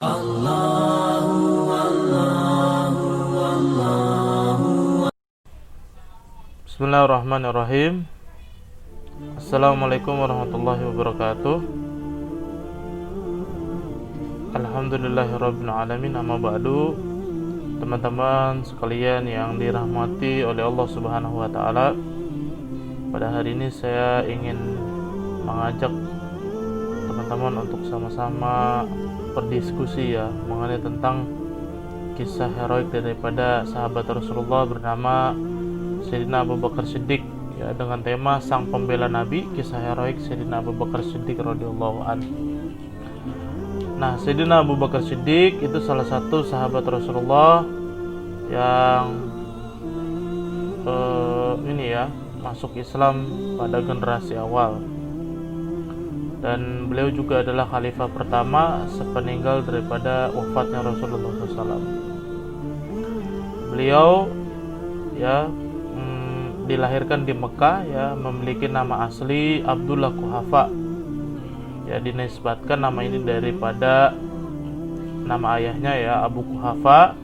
Bismillahirrahmanirrahim. Assalamualaikum warahmatullahi wabarakatuh. Alhamdulillahirabbil alamin. Amma ba'du. Teman-teman sekalian yang dirahmati oleh Allah Subhanahu wa taala, pada hari ini saya ingin mengajak teman-teman untuk sama-sama berdiskusi mengenai tentang kisah heroik daripada sahabat Rasulullah bernama Sayyidina Abu Bakar Siddiq, dengan tema sang pembela Nabi, kisah heroik Sayyidina Abu Bakar Siddiq radhiyallahu anhu. Nah, Sayyidina Abu Bakar Siddiq itu salah satu sahabat Rasulullah yang masuk Islam pada generasi awal, dan beliau juga adalah khalifah pertama sepeninggal daripada wafatnya Rasulullah SAW. Beliau dilahirkan di Mekah, memiliki nama asli Abdullah Quhafa. Dinisbatkan nama ini daripada nama ayahnya, Abu Quhafa.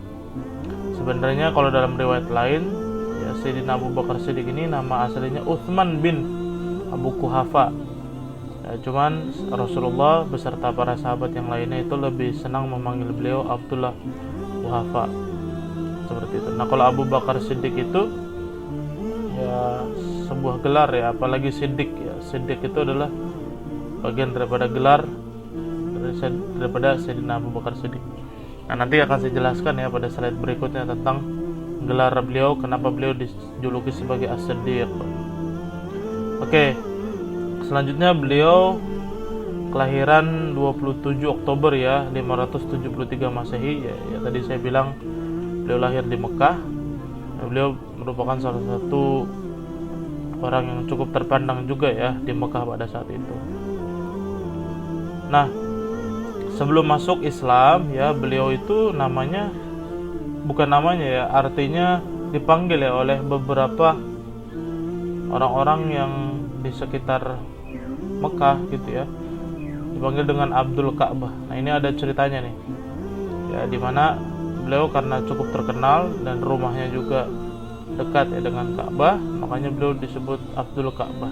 Sebenarnya kalau dalam riwayat lain, Sayyidina Abu Bakar Siddiq ini nama aslinya Utsman bin Abu Quhafa. Cuman Rasulullah beserta para sahabat yang lainnya itu lebih senang memanggil beliau Abdullah Quhafa, seperti itu. Nah, kalau Abu Bakar Siddiq itu sebuah gelar, apalagi Siddiq. Siddiq itu adalah bagian daripada gelar daripada Sayyidina Abu Bakar Siddiq. Nah, nanti akan saya jelaskan pada slide berikutnya tentang gelar beliau, kenapa beliau dijuluki sebagai As-Siddiq. Oke, selanjutnya beliau kelahiran 27 Oktober 573 Masehi. Tadi saya bilang beliau lahir di Mekah. Beliau merupakan salah satu orang yang cukup terpandang juga di Mekah pada saat itu. Nah, sebelum masuk Islam beliau itu artinya dipanggil oleh beberapa orang-orang yang di sekitar Mekah gitu, dipanggil dengan Abdul Ka'bah. Nah, ini ada ceritanya nih, dimana beliau karena cukup terkenal dan rumahnya juga dekat dengan Ka'bah, makanya beliau disebut Abdul Ka'bah,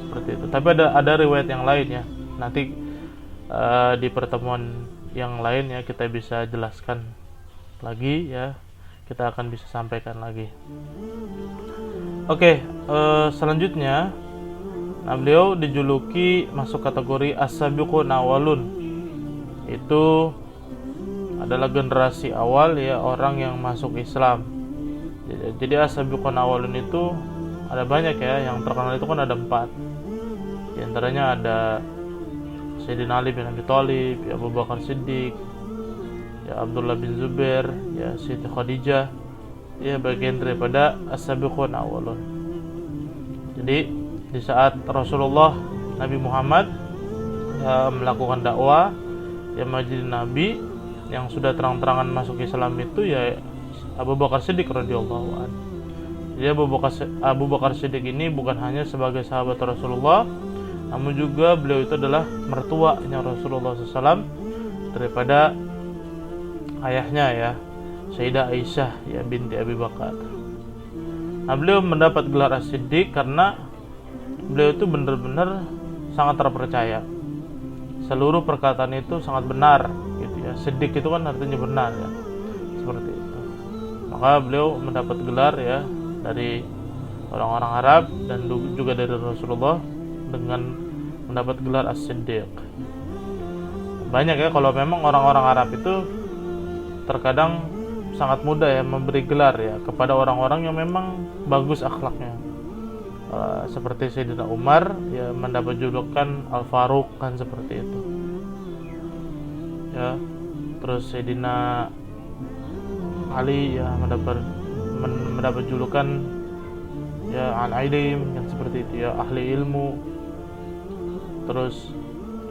seperti itu. Tapi ada riwayat yang lain, nanti di pertemuan yang lain kita bisa jelaskan lagi, kita akan bisa sampaikan lagi. Oke, selanjutnya, beliau dijuluki masuk kategori as-sabiqun awalun. Itu adalah generasi awal orang yang masuk Islam. Jadi as-sabiqun awalun itu ada banyak, yang terkenal itu kan ada 4. Di antaranya ada Sayyidina Ali bin Abi Thalib, Abu Bakar Siddiq, Abdullah bin Zubair, Siti Khadijah, bagian daripada as-sabiqun awalun. Jadi di saat Rasulullah Nabi Muhammad melakukan dakwah, menjadi nabi yang sudah terang-terangan masuk Islam itu Abu Bakar Siddiq radhiyallahu anhu. Jadi Abu Bakar Siddiq ini bukan hanya sebagai sahabat Rasulullah, namun juga beliau itu adalah mertuanya Rasulullah SAW daripada ayahnya, Sayyidah Aisyah binti Abi Bakar. Nah, beliau mendapat gelar As-Siddiq karena beliau itu benar-benar sangat terpercaya. Seluruh perkataan itu sangat benar, gitu. Siddiq itu kan artinya benar, seperti itu. Maka beliau mendapat gelar dari orang-orang Arab dan juga dari Rasulullah dengan mendapat gelar As-Siddiq. Banyak kalau memang orang-orang Arab itu terkadang sangat mudah memberi gelar kepada orang-orang yang memang bagus akhlaknya. Seperti Sayyidina Umar mendapat julukan Al-Faruq, kan seperti itu. Terus Sayyidina Ali mendapat julukan Al-Ilim, yang seperti itu, ahli ilmu. Terus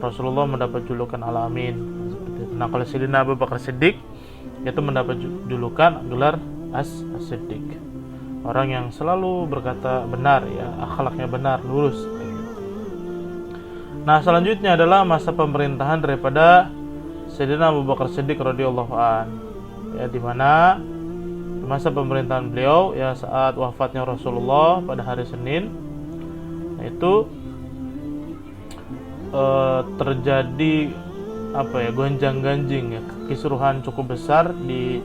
Rasulullah mendapat julukan Al-Amin, seperti itu. Nah, kalau Sayyidina Abu Bakar Siddiq itu mendapat julukan gelar As-Siddiq, orang yang selalu berkata benar, akhlaknya benar, lurus. Nah, selanjutnya adalah masa pemerintahan daripada Sayyidina Abu Bakar Siddiq radhiyallahu an, ya, di mana di masa pemerintahan beliau, ya, saat wafatnya Rasulullah pada hari Senin, itu terjadi gonjang-ganjing, ya, kisruhan cukup besar di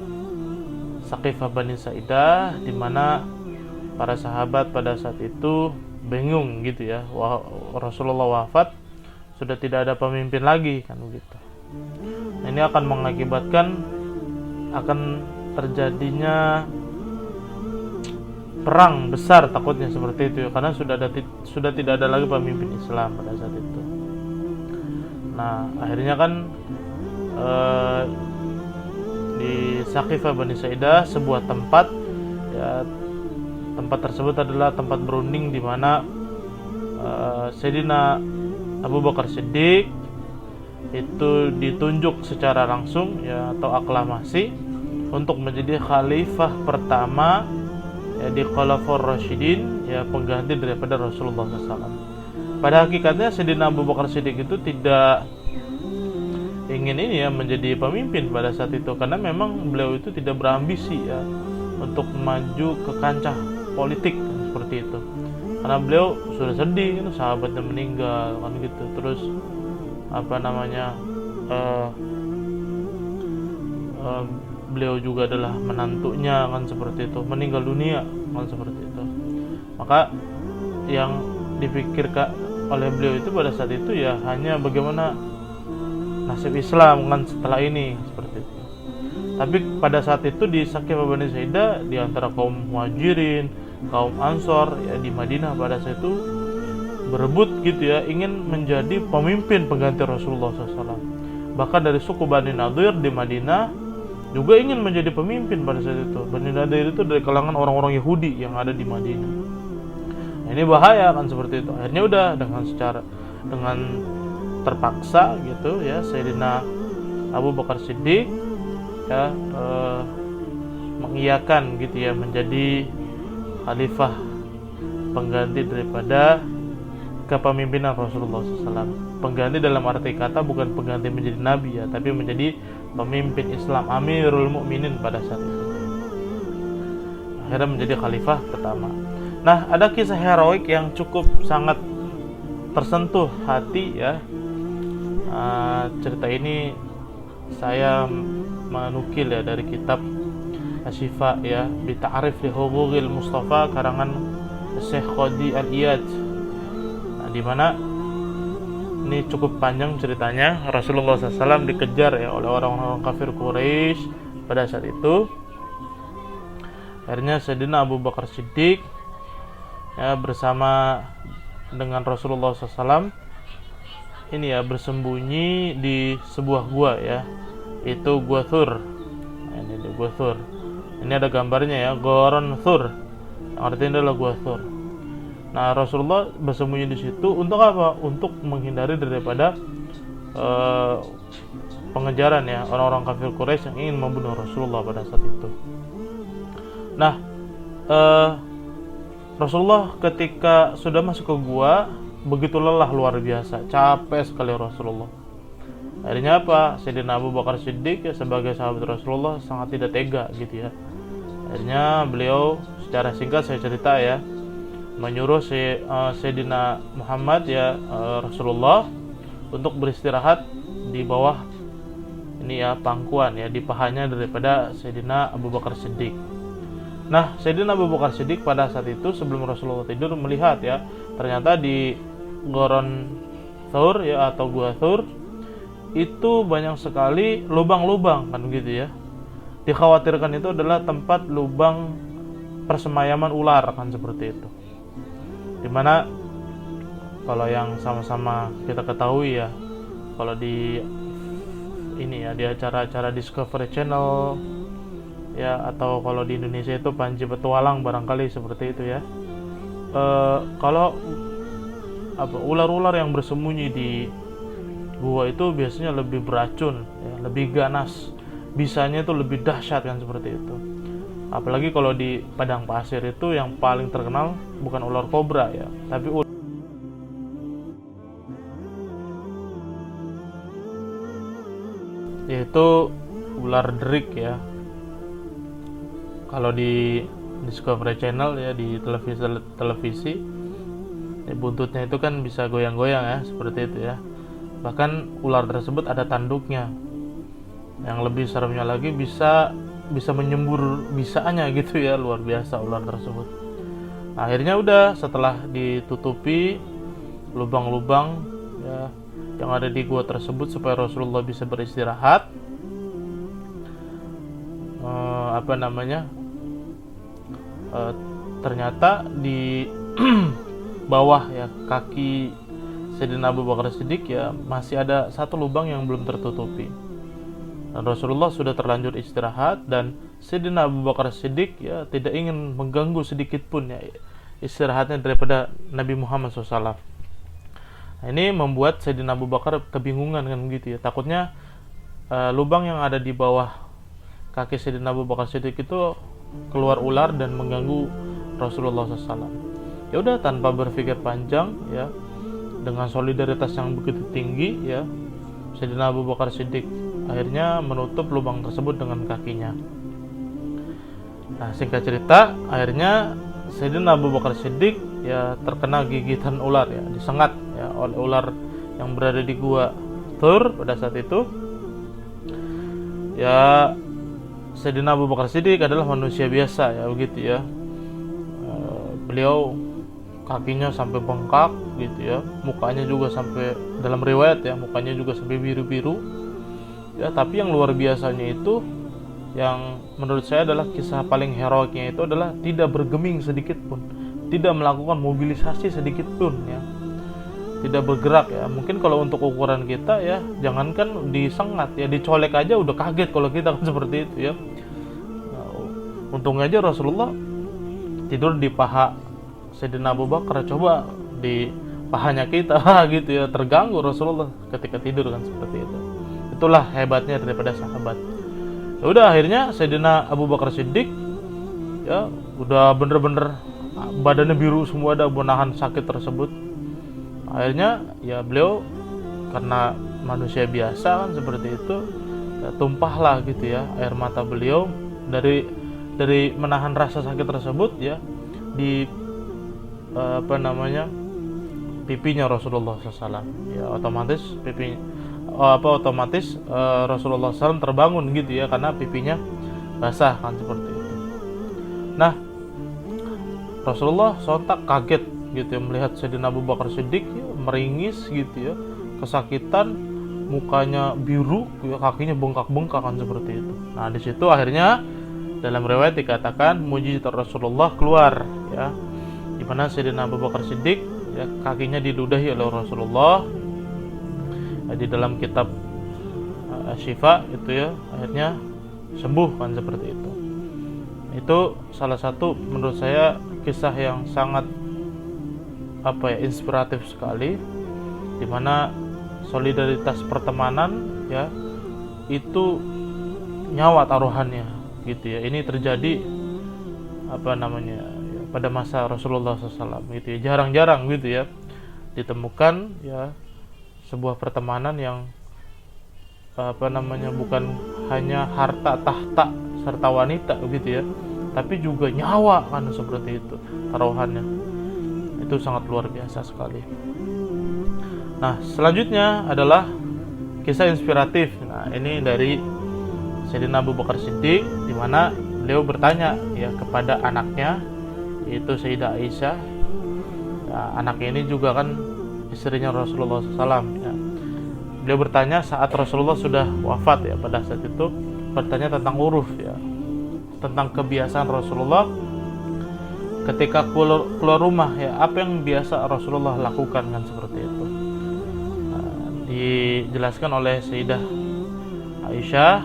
Saqifah Bani Sa'idah, di mana para sahabat pada saat itu bingung gitu ya, Rasulullah wafat, sudah tidak ada pemimpin lagi kan begitu. Nah, ini akan mengakibatkan akan terjadinya perang besar takutnya seperti itu ya, karena sudah tidak ada lagi pemimpin Islam pada saat itu. Nah, akhirnya kan di Saqifah Bani Sa'idah, sebuah tempat, ya, tempat tersebut adalah tempat berunding di mana Sayyidina Abu Bakar Siddiq itu ditunjuk secara langsung, ya, atau aklamasi untuk menjadi khalifah pertama, ya, di Khulafaur Rasyidin, ya, pengganti daripada Rasulullah SAW. Pada hakikatnya Sayyidina Abu Bakar Siddiq itu tidak ingin menjadi pemimpin pada saat itu, karena memang beliau itu tidak berambisi, ya, untuk maju ke kancah politik seperti itu, karena beliau sudah sedih kan, sahabatnya meninggal kan gitu, terus beliau juga adalah menantunya kan seperti itu, meninggal dunia kan seperti itu. Maka yang dipikirkan oleh beliau itu pada saat itu, ya, hanya bagaimana nasib Islam kan setelah ini seperti itu. Tapi pada saat itu di Saqifah Bani Sa'idah, di antara kaum Muhajirin, kaum Ansor, ya, di Madinah pada saat itu berebut gitu ya, ingin menjadi pemimpin pengganti Rasulullah SAW. Bahkan dari suku Bani Nadir di Madinah juga ingin menjadi pemimpin pada saat itu. Bani Nadir itu dari kalangan orang-orang Yahudi yang ada di Madinah. Nah, ini bahaya kan seperti itu. Akhirnya udah dengan terpaksa gitu ya, Sayyidina Abu Bakar Siddiq, ya, mengiyakan gitu ya, menjadi khalifah pengganti daripada kepemimpinan Rasulullah SAW. Pengganti dalam arti kata bukan pengganti menjadi nabi, ya, tapi menjadi pemimpin Islam, Amirul Mukminin pada saat itu. Akhirnya menjadi khalifah pertama. Nah, ada kisah heroik yang cukup sangat tersentuh hati, ya. Cerita ini saya menukil, ya, dari kitab Asy-Syifa, ya, bi Ta'rif li Huquqil Mustafa karangan Syekh Qadi Al-Iyad. Nah, di mana ini cukup panjang ceritanya. Rasulullah SAW dikejar, ya, oleh orang-orang kafir Quraisy pada saat itu. Akhirnya Sayyidina Abu Bakar Siddiq, ya, bersama dengan Rasulullah SAW ini, ya, bersembunyi di sebuah gua, ya, itu Gua Thur. Nah, ini di Gua Thur. Ini ada gambarnya, ya, Goron Thur. Artinya adalah Gua Thur. Nah, Rasulullah bersembunyi di situ untuk apa? Untuk menghindari daripada pengejaran, ya, orang-orang kafir Quraisy yang ingin membunuh Rasulullah pada saat itu. Nah, Rasulullah ketika sudah masuk ke gua, begitu lelah luar biasa, capek sekali Rasulullah. Akhirnya apa? Sayyidina Abu Bakar Siddiq, ya, sebagai sahabat Rasulullah sangat tidak tega gitu ya. Akhirnya beliau secara singkat saya cerita, ya, menyuruh Sayyidina Muhammad, ya, Rasulullah untuk beristirahat di bawah ini, ya, pangkuan, ya, di pahanya daripada Sayyidina Abu Bakar Siddiq. Nah, Sayyidina Abu Bakar Siddiq pada saat itu sebelum Rasulullah tidur melihat, ya, ternyata di Goron Thur, ya, atau Gua Thur itu banyak sekali lubang-lubang kan gitu ya. Dikhawatirkan itu adalah tempat lubang persemayaman ular kan seperti itu. Dimana kalau yang sama-sama kita ketahui, ya, kalau di ini, ya, di acara-acara Discovery Channel, ya, atau kalau di Indonesia itu Panji Petualang barangkali seperti itu, ya. Kalau ular-ular yang bersembunyi di gua itu biasanya lebih beracun, ya, lebih ganas, bisanya itu lebih dahsyat kan seperti itu. Apalagi kalau di padang pasir itu yang paling terkenal bukan ular kobra, ya, tapi yaitu ular derik ya. Kalau di Discovery Channel ya, di televisi ya, buntutnya itu kan bisa goyang-goyang ya, seperti itu ya. Bahkan ular tersebut ada tanduknya. Yang lebih seremnya lagi bisa menyembur bisanya gitu ya, luar biasa ular tersebut. Akhirnya udah, setelah ditutupi lubang-lubang ya yang ada di gua tersebut supaya Rasulullah bisa beristirahat, ternyata di bawah ya kaki Sayyidina Abu Bakar Siddiq ya masih ada satu lubang yang belum tertutupi. Dan Rasulullah sudah terlanjur istirahat, dan Sayyidina Abu Bakar Siddiq ya tidak ingin mengganggu sedikit pun ya istirahatnya daripada Nabi Muhammad SAW. Nah, ini membuat Sayyidina Abu Bakar kebingungan kan gitu ya. Takutnya lubang yang ada di bawah kaki Sayyidina Abu Bakar Siddiq itu keluar ular dan mengganggu Rasulullah SAW. Ya udah, tanpa berpikir panjang ya, dengan solidaritas yang begitu tinggi ya, Sayyidina Abu Bakar Siddiq akhirnya menutup lubang tersebut dengan kakinya. Nah, singkat cerita, akhirnya Sayyidina Abu Bakar Siddiq ya terkena gigitan ular ya, disengat ya oleh ular yang berada di gua Thur pada saat itu. Ya, Sayyidina Abu Bakar Siddiq adalah manusia biasa ya, begitu ya. Beliau kakinya sampai bengkak gitu ya, mukanya juga sampai, dalam riwayat ya, mukanya juga sampai biru-biru ya. Tapi yang luar biasanya itu, yang menurut saya adalah kisah paling heroiknya itu adalah tidak bergeming sedikit pun, tidak melakukan mobilisasi sedikit pun ya, tidak bergerak ya. Mungkin kalau untuk ukuran kita ya, jangankan disengat ya, dicolek aja udah kaget kalau kita kan seperti itu ya. Nah, untungnya aja Rasulullah tidur di paha Sayyidina Abu Bakar, coba di pahanya kita gitu ya, terganggu Rasulullah ketika tidur kan, seperti itu. Itulah hebatnya daripada sahabat. Ya udah, akhirnya Sayyidina Abu Bakar Siddiq ya udah bener-bener badannya biru semua, ada menahan sakit tersebut. Akhirnya ya beliau karena manusia biasa kan seperti itu ya, tumpahlah gitu ya air mata beliau dari menahan rasa sakit tersebut ya di pipinya Rasulullah SAW ya, otomatis Rasulullah SAW terbangun gitu ya, karena pipinya basah kan, seperti itu. Nah, Rasulullah sontak kaget gitu ya, melihat Sayyidina Abu Bakar Siddiq ya, meringis gitu ya, kesakitan, mukanya biru ya, kakinya bengkak-bengkak kan, seperti itu. Nah, di situ akhirnya dalam riwayat dikatakan mujizat Rasulullah keluar ya, di mana Sayyidina Abu Bakar Siddiq ya kakinya diludahi oleh Rasulullah ya, di dalam kitab Asy-Syifa itu ya, akhirnya sembuh kan, seperti itu. Itu salah satu menurut saya kisah yang sangat inspiratif sekali, di mana solidaritas pertemanan ya itu nyawa taruhannya gitu ya. Ini terjadi pada masa Rasulullah SAW gitu ya. Jarang-jarang gitu ya ditemukan ya sebuah pertemanan yang bukan hanya harta tahta serta wanita gitu ya, tapi juga nyawa kan, seperti itu taruhannya. Itu sangat luar biasa sekali. Nah, selanjutnya adalah kisah inspiratif. Nah, ini dari Sayyidina Abu Bakar Siddiq, di mana beliau bertanya ya kepada anaknya, yaitu Sayyidah Aisyah. Nah, anaknya ini juga kan istrinya Rasulullah SAW ya. Beliau bertanya saat Rasulullah sudah wafat ya, pada saat itu bertanya tentang uruf ya, tentang kebiasaan Rasulullah ketika keluar rumah ya, apa yang biasa Rasulullah lakukan kan, seperti itu. Nah, dijelaskan oleh Sayyidah Aisyah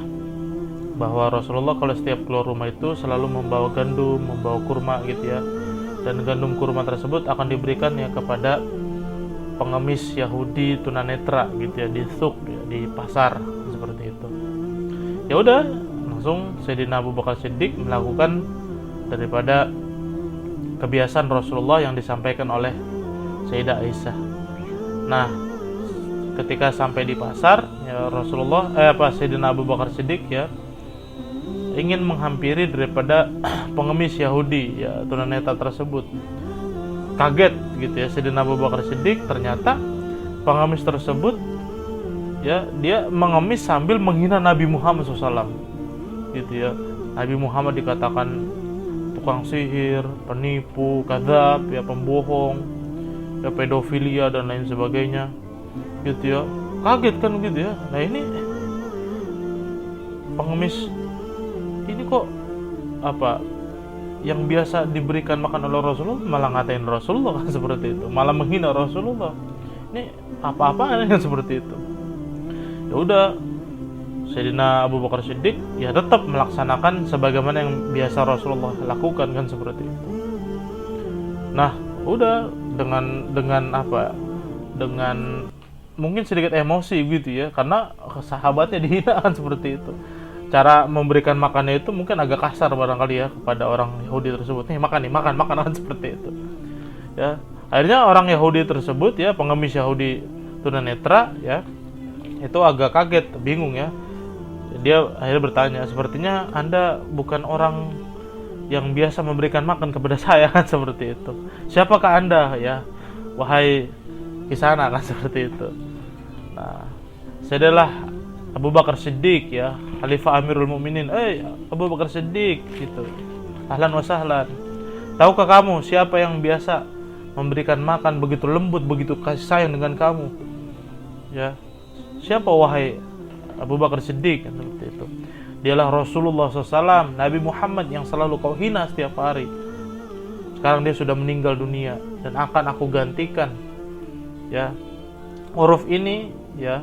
bahwa Rasulullah kalau setiap keluar rumah itu selalu membawa gandum, membawa kurma gitu ya, dan gandum kurma tersebut akan diberikan ya kepada pengemis Yahudi tunanetra gitu ya, di suk ya, di pasar, seperti itu. Ya udah, langsung Sayyidina Abu Bakar Siddiq melakukan daripada kebiasaan Rasulullah yang disampaikan oleh Sayyidah Aisyah. Nah, ketika sampai di pasar, ya Rasulullah Sayyidina Abu Bakar Siddiq ya ingin menghampiri daripada pengemis Yahudi ya tunanetra tersebut. Kaget gitu ya Sayyidina Abu Bakar Siddiq, ternyata pengemis tersebut ya dia mengemis sambil menghina Nabi Muhammad SAW gitu ya. Nabi Muhammad dikatakan tukang sihir, penipu, kadzab, ya pembohong, ya pedofilia dan lain sebagainya gitu ya. Kaget kan gitu ya. Nah ini pengemis ini kok yang biasa diberikan makan oleh Rasulullah malah ngatain Rasulullah kan seperti itu, malah menghina Rasulullah. Ini apa-apaan yang seperti itu. Ya udah, Sayyidina Abu Bakar Siddiq ya tetap melaksanakan sebagaimana yang biasa Rasulullah lakukan kan seperti itu. Nah, udah dengan mungkin sedikit emosi gitu ya, karena sahabatnya dihina kan seperti itu. Cara memberikan makannya itu mungkin agak kasar barangkali ya kepada orang Yahudi tersebut. Nih makan kan seperti itu. Ya, akhirnya orang Yahudi tersebut ya, pengemis Yahudi tunanetra ya, itu agak kaget, bingung ya. Dia akhirnya bertanya, sepertinya Anda bukan orang yang biasa memberikan makan kepada saya kan seperti itu. Siapakah Anda ya, wahai kisana kan seperti itu. Nah, saya adalah Abu Bakar Siddiq ya, Khalifah Amirul Mukminin. Abu Bakar Siddiq gitu. Ahlan wa sahlan. Tahukah kamu siapa yang biasa memberikan makan begitu lembut, begitu kasih sayang dengan kamu? Ya. Siapa wahai Abu Bakar Siddiq kan seperti itu. Dialah Rasulullah SAW, Nabi Muhammad yang selalu kau hina setiap hari. Sekarang dia sudah meninggal dunia dan akan aku gantikan. Ya. Uruf ini ya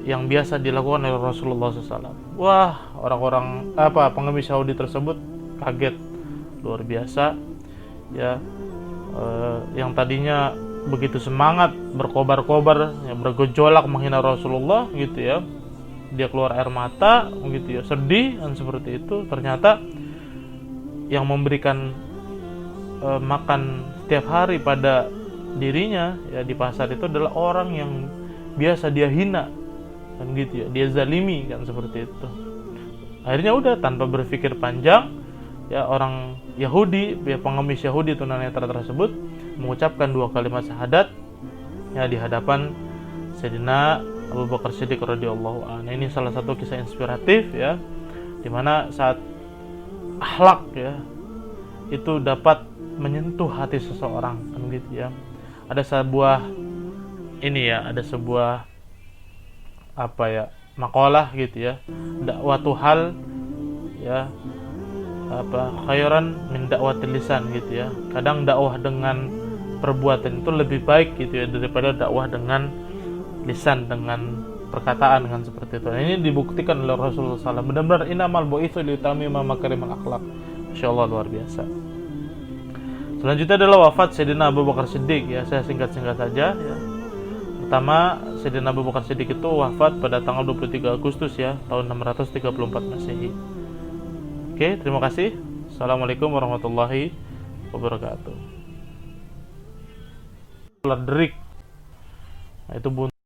yang biasa dilakukan oleh Rasulullah SAW. Wah, orang-orang pengemis Yahudi tersebut kaget luar biasa ya. Yang tadinya begitu semangat, berkobar-kobar ya, bergejolak menghina Rasulullah gitu ya, dia keluar air mata gitu ya, sedih dan seperti itu. Ternyata yang memberikan makan setiap hari pada dirinya ya di pasar itu adalah orang yang biasa dia hina kan gitu ya, dia zalimi kan seperti itu. Akhirnya udah, tanpa berpikir panjang ya, orang Yahudi ya, pengemis Yahudi tunanetra tersebut mengucapkan 2 kalimat syahadat ya di hadapan Sayyidina Abu Bakar Siddiq radhiyallahu anhu. Ini salah satu kisah inspiratif ya, dimana saat akhlak ya itu dapat menyentuh hati seseorang kan gitu ya. Ada sebuah makalah gitu ya, dakwatu hal ya, khairan min dakwatil lisan gitu ya. Kadang dakwah dengan perbuatan itu lebih baik gitu ya daripada dakwah dengan lisan, dengan perkataan kan seperti itu. Nah, ini dibuktikan oleh Rasulullah SAW. Benar-benar innamal bu'itsu liutammima makarimal akhlak. Masyaallah, luar biasa. Selanjutnya adalah wafat Sayyidina Abu Bakar Siddiq ya. Saya singkat-singkat saja ya. Pertama, Sayyidina Abu Bakar Siddiq itu wafat pada tanggal 23 Agustus ya, tahun 634 Masehi. Oke, terima kasih. Assalamualaikum warahmatullahi wabarakatuh. Derik. Nah, itu